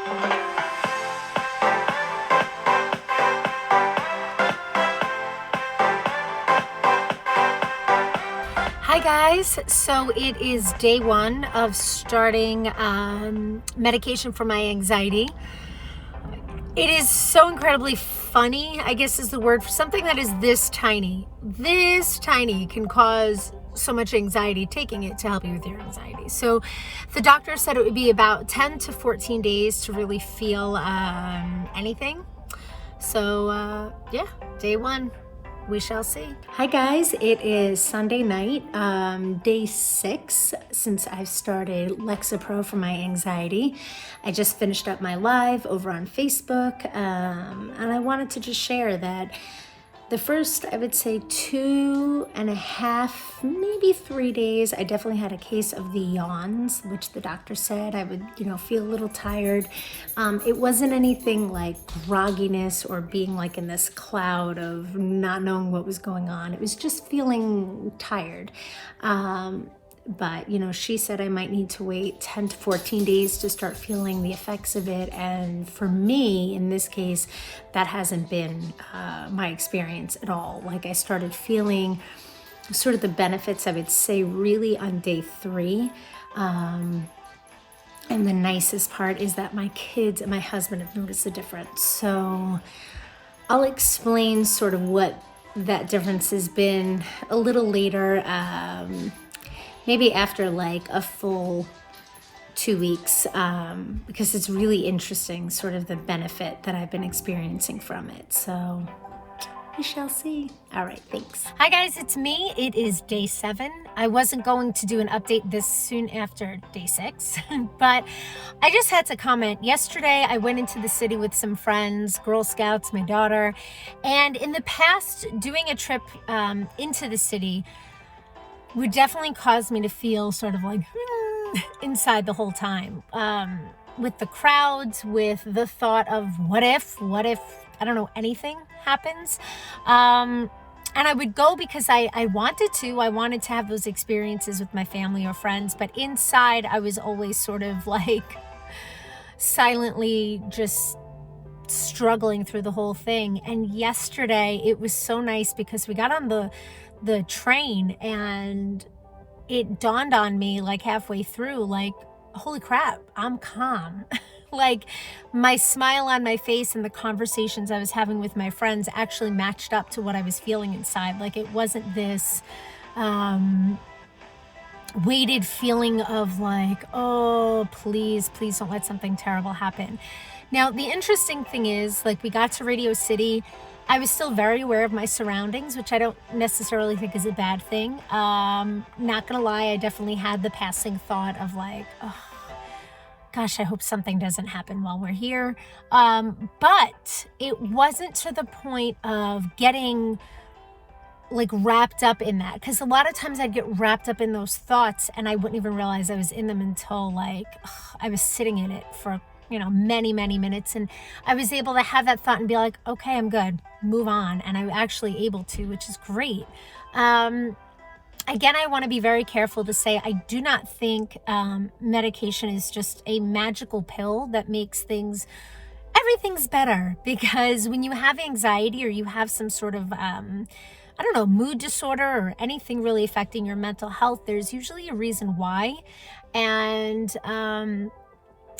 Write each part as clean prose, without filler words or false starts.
Hi guys, so it is day one of starting medication for my anxiety. It is so incredibly funny, I guess is the word, for something that is this tiny can cause so much anxiety, taking it to help you with your anxiety. So the doctor said it would be about 10 to 14 days to really feel anything. So yeah, day one. We shall see. Hi guys, it is Sunday night, day 6 since I've started Lexapro for my anxiety. I just finished up my live over on Facebook, and I wanted to just share that the first, I would say 2.5, maybe 3 days, I definitely had a case of the yawns, which the doctor said I would, feel a little tired. It wasn't anything like grogginess or being like in this cloud of not knowing what was going on. It was just feeling tired. But, she said I might need to wait 10 to 14 days to start feeling the effects of it. And for me, in this case, that hasn't been my experience at all. Like I started feeling sort of the benefits, I would say, really on day 3. And the nicest part is that my kids and my husband have noticed a difference. So I'll explain sort of what that difference has been a little later. Maybe after like a full 2 weeks, because it's really interesting, sort of the benefit that I've been experiencing from it. So we shall see. All right, thanks. Hi guys, it's me. It is day 7. I wasn't going to do an update this soon after day 6, but I just had to comment. Yesterday, I went into the city with some friends, Girl Scouts, my daughter, and in the past, doing a trip into the city would definitely cause me to feel sort of like inside the whole time, with the crowds, with the thought of what if, I don't know, anything happens. And I would go because I wanted to have those experiences with my family or friends, but inside I was always sort of like silently just struggling through the whole thing. And yesterday it was so nice because we got on the train and it dawned on me like halfway through, like, holy crap, I'm calm. Like my smile on my face and the conversations I was having with my friends actually matched up to what I was feeling inside. Like it wasn't this weighted feeling of like, oh, please don't let something terrible happen. Now, the interesting thing is, like, we got to Radio City. I was still very aware of my surroundings, which I don't necessarily think is a bad thing. Not gonna lie, I definitely had the passing thought of like, oh, gosh, I hope something doesn't happen while we're here. But it wasn't to the point of getting like wrapped up in that, because a lot of times I'd get wrapped up in those thoughts and I wouldn't even realize I was in them until like I was sitting in it for many minutes, and I was able to have that thought and be like, okay, I'm good, move on. And I'm actually able to, which is great. Again, I want to be very careful to say I do not think medication is just a magical pill that makes everything's better, because when you have anxiety or you have some sort of mood disorder or anything really affecting your mental health, there's usually a reason why. And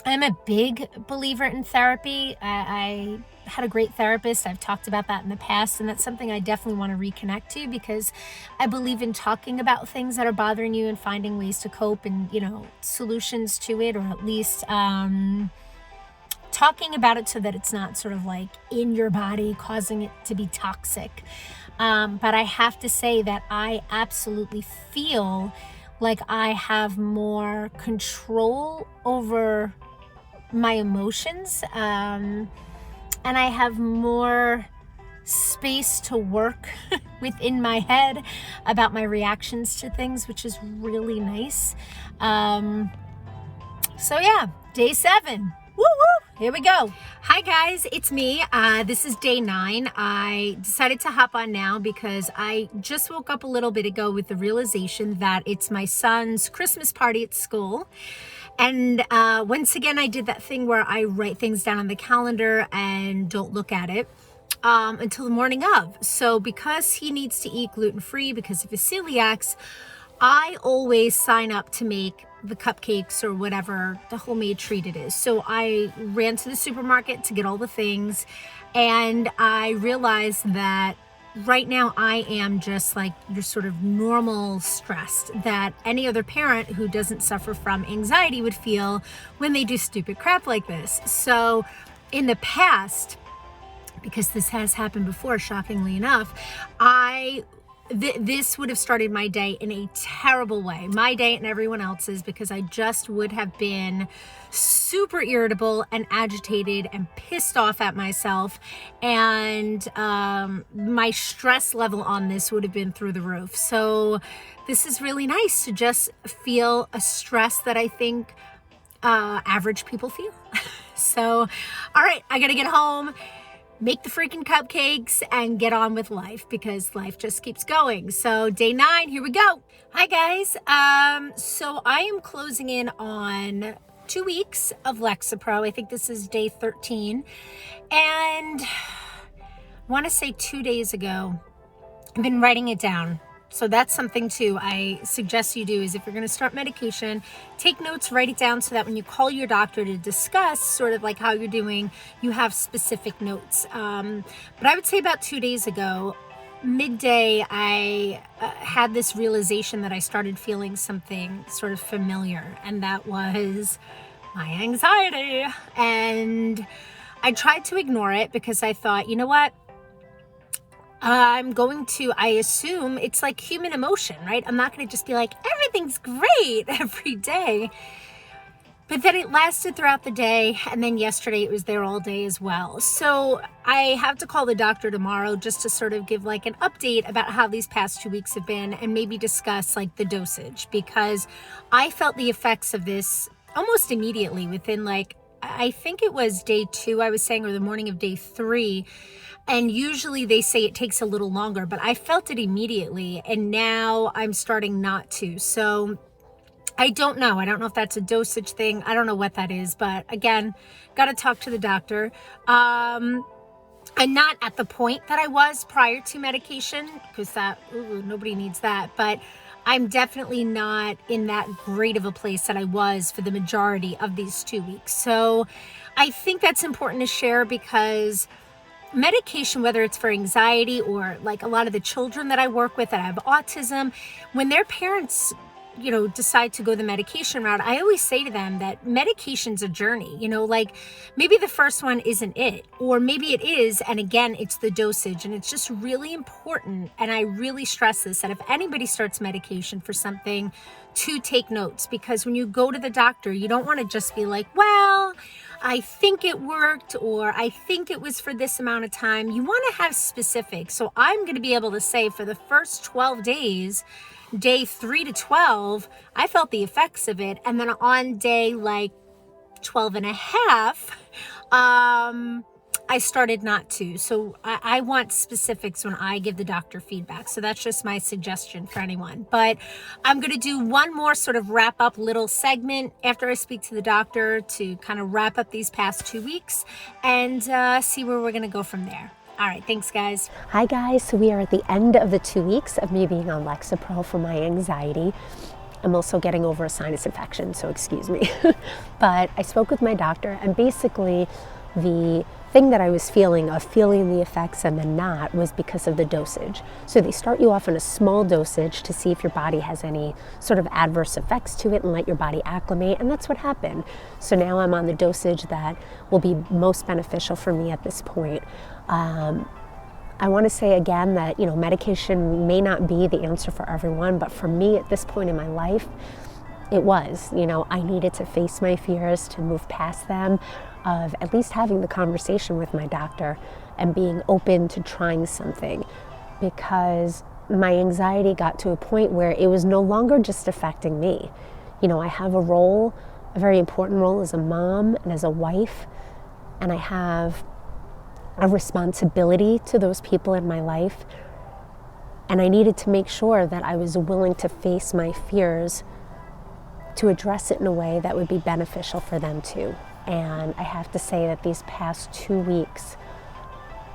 I'm a big believer in therapy. I had a great therapist. I've talked about that in the past, and that's something I definitely want to reconnect to, because I believe in talking about things that are bothering you and finding ways to cope and, solutions to it, or at least talking about it so that it's not sort of like in your body, causing it to be toxic. But I have to say that I absolutely feel like I have more control over my emotions, and I have more space to work within my head about my reactions to things, which is really nice. So yeah, day 7. Woo woo! Here we go. Hi guys, it's me. This is day 9. I decided to hop on now because I just woke up a little bit ago with the realization that it's my son's Christmas party at school. And once again, I did that thing where I write things down on the calendar and don't look at it until the morning of. So because he needs to eat gluten-free because of his celiacs, I always sign up to make the cupcakes or whatever the homemade treat it is. So I ran to the supermarket to get all the things, and I realized that right now I am just like your sort of normal stressed that any other parent who doesn't suffer from anxiety would feel when they do stupid crap like this. So in the past, because this has happened before, shockingly enough, this would have started my day in a terrible way, my day and everyone else's, because I just would have been super irritable and agitated and pissed off at myself. And my stress level on this would have been through the roof. So this is really nice to just feel a stress that I think average people feel. So, all right, I gotta get home, make the freaking cupcakes, and get on with life because life just keeps going. So day 9, here we go. Hi guys. So I am closing in on 2 weeks of Lexapro. I think this is day 13. And I want to say 2 days ago, I've been writing it down. So that's something too I suggest you do, is if you're going to start medication, take notes, write it down so that when you call your doctor to discuss sort of like how you're doing, you have specific notes. But I would say about 2 days ago, midday, I had this realization that I started feeling something sort of familiar, and that was my anxiety. And I tried to ignore it because I thought, you know what? I assume it's like human emotion, right? I'm not going to just be like, everything's great every day. But then it lasted throughout the day. And then yesterday it was there all day as well. So I have to call the doctor tomorrow just to sort of give like an update about how these past 2 weeks have been, and maybe discuss like the dosage, because I felt the effects of this almost immediately within like, I think it was day 2, I was saying, or the morning of day 3. And usually they say it takes a little longer, but I felt it immediately, and now I'm starting not to. So I don't know. I don't know if that's a dosage thing. I don't know what that is, but again, got to talk to the doctor. I'm not at the point that I was prior to medication, because nobody needs that, but I'm definitely not in that great of a place that I was for the majority of these 2 weeks. So I think that's important to share, because medication, whether it's for anxiety or like a lot of the children that I work with that have autism, when their parents, decide to go the medication route, I always say to them that medication's a journey, like maybe the first one isn't it, or maybe it is. And again, it's the dosage, and it's just really important. And I really stress this, that if anybody starts medication for something, to take notes, because when you go to the doctor, you don't want to just be like, well, I think it worked, or I think it was for this amount of time. You want to have specifics. So I'm going to be able to say for the first 12 days, day 3 to 12, I felt the effects of it. And then on day like 12 and a half, I started not to. So I want specifics when I give the doctor feedback. So that's just my suggestion for anyone. But I'm going to do one more sort of wrap up little segment after I speak to the doctor to kind of wrap up these past 2 weeks and see where we're going to go from there. All right, thanks guys. Hi guys, so we are at the end of the 2 weeks of me being on Lexapro for my anxiety. I'm also getting over a sinus infection, so excuse me. But I spoke with my doctor, and basically the thing that I was feeling the effects and then not was because of the dosage. So they start you off on a small dosage to see if your body has any sort of adverse effects to it and let your body acclimate, and that's what happened. So now I'm on the dosage that will be most beneficial for me at this point. I want to say again that, medication may not be the answer for everyone, but for me at this point in my life, it was. I needed to face my fears, to move past them, of at least having the conversation with my doctor and being open to trying something, because my anxiety got to a point where it was no longer just affecting me. I have a role, a very important role as a mom and as a wife, and I have a responsibility to those people in my life, and I needed to make sure that I was willing to face my fears to address it in a way that would be beneficial for them too. And I have to say that these past 2 weeks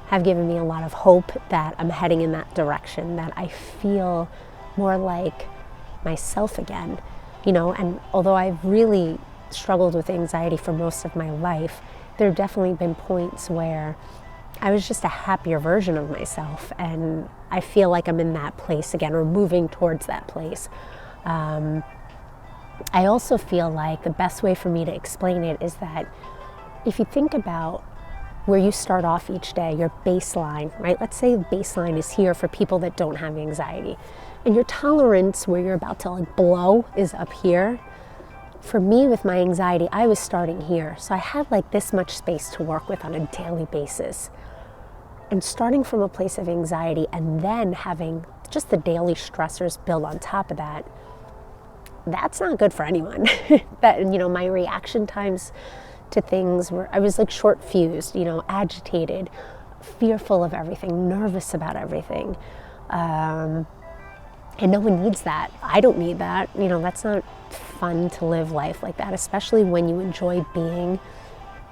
have given me a lot of hope that I'm heading in that direction, that I feel more like myself again, you know. And although I've really struggled with anxiety for most of my life, there have definitely been points where I was just a happier version of myself, and I feel like I'm in that place again, or moving towards that place. I also feel like the best way for me to explain it is that if you think about where you start off each day, your baseline, right? Let's say the baseline is here for people that don't have anxiety, and your tolerance where you're about to like blow is up here. For me, with my anxiety, I was starting here. So I had like this much space to work with on a daily basis. And starting from a place of anxiety and then having just the daily stressors build on top of that, that's not good for anyone. That, you know, my reaction times to things were, I was like short fused, you know, agitated, fearful of everything, nervous about everything. And no one needs that. I don't need that. You know, that's not fun to live life like that, especially when you enjoy being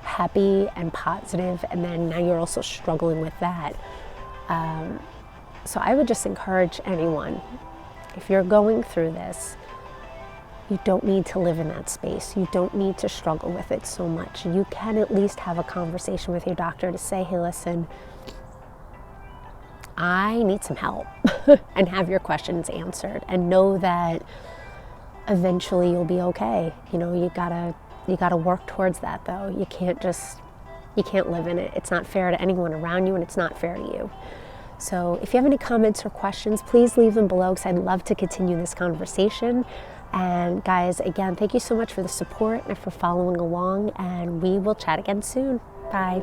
happy and positive, and then now you're also struggling with that. So I would just encourage anyone, if you're going through this, you don't need to live in that space. You don't need to struggle with it so much. You can at least have a conversation with your doctor to say, hey, listen, I need some help, and have your questions answered, and know that eventually you'll be okay. You know, you gotta work towards that though. You can't live in it. It's not fair to anyone around you, and it's not fair to you. So if you have any comments or questions, please leave them below, because I'd love to continue this conversation. And guys, again, thank you so much for the support and for following along, and we will chat again soon. Bye.